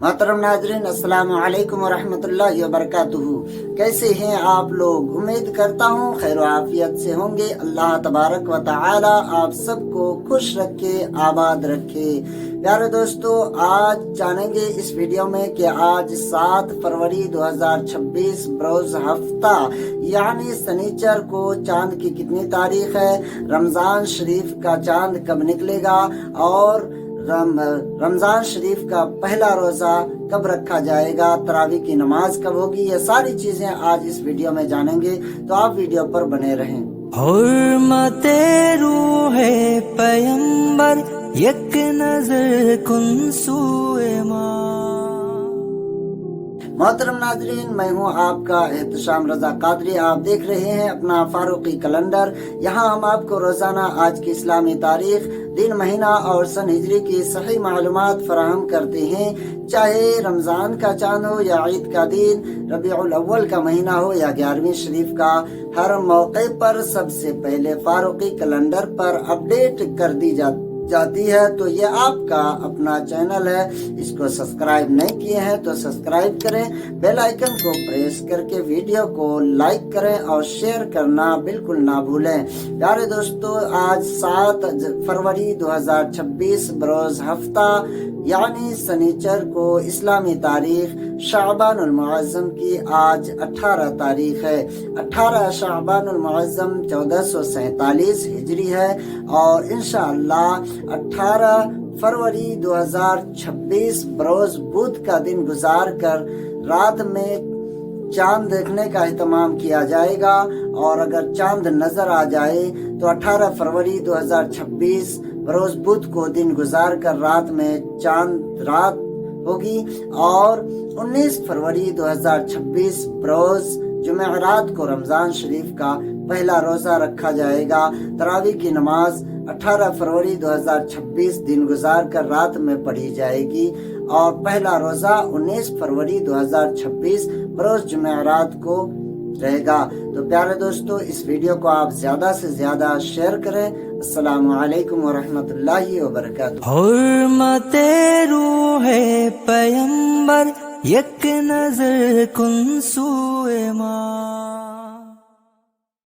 मोहतरम नाजरीन, अस्सलाम वालेकुम वरहमतुल्लाहि वबरकातुहू। कैसे हैं आप लोग? उम्मीद करता हूँ खैर आफियत से होंगे। अल्लाह तबारक व तआला आप सबको खुश रखे, आबाद रखे। प्यारे दोस्तों, आज जानेंगे इस वीडियो में कि आज 7 फरवरी 2026 बरोज हफ्ता यानी शनिचर को चांद की कितनी तारीख है, रमजान शरीफ का चांद कब निकलेगा और रमजान शरीफ का पहला रोजा कब रखा जाएगा, तरावी की नमाज कब होगी, ये सारी चीजें आज इस वीडियो में जानेंगे। तो आप वीडियो पर बने रहें। हुर्मते रूहे पैगंबर एक नजर कुन सूए मोहतरम नाजरीन, मैं हूँ आपका एहतशाम रजा कादरी। आप देख रहे हैं अपना फारूकी कैलेंडर। यहाँ हम आपको रोजाना आज की इस्लामी तारीख, दिन, महीना और सन हिजरी की सही मालूमात फराहम करते हैं। चाहे रमजान का चांद हो या ईद का दिन, रबीउल अव्वल का महीना हो या 11वीं शरीफ का, हर मौके पर सबसे पहले फारूकी कैलेंडर पर अपडेट कर दी जाती है। तो ये आपका अपना चैनल है, इसको सब्सक्राइब नहीं किए हैं तो सब्सक्राइब करें, बेल आइकन को प्रेस करके वीडियो को लाइक करें और शेयर करना बिल्कुल ना भूलें। प्यारे दोस्तों, आज 7 फरवरी 2026 बरोज हफ्ता यानी शनिचर को इस्लामी तारीख शाबानुल मुअज्जम की आज 18 तारीख है। 18 शाबानुल मुअज्जम 1447 हिजरी है और इंशाअल्लाह 18 फरवरी 2026 बरोज बुध का दिन गुजार कर रात में चांद देखने का एहतमाम किया जाएगा। और अगर चांद नजर आ जाए तो 18 फरवरी 2026 बरोज बुध को दिन गुजार कर रात में चांद रात होगी। और 19 फरवरी 2026 बरोज जुमेरात को रमजान शरीफ का पहला रोजा रखा जाएगा। तरावी की नमाज 18 फरवरी 2026 दिन गुजार कर रात में पढ़ी जाएगी और पहला रोजा 19 फरवरी 2026 बरोज जुमेरात को रहेगा। तो प्यारे दोस्तों, इस वीडियो को आप ज्यादा से ज्यादा शेयर करें। अस्सलामु अलैकुम वरहमतुल्लाहि वबरकातुहू। हुर्मते रूहे पैगंबर एक नजर कुन सूए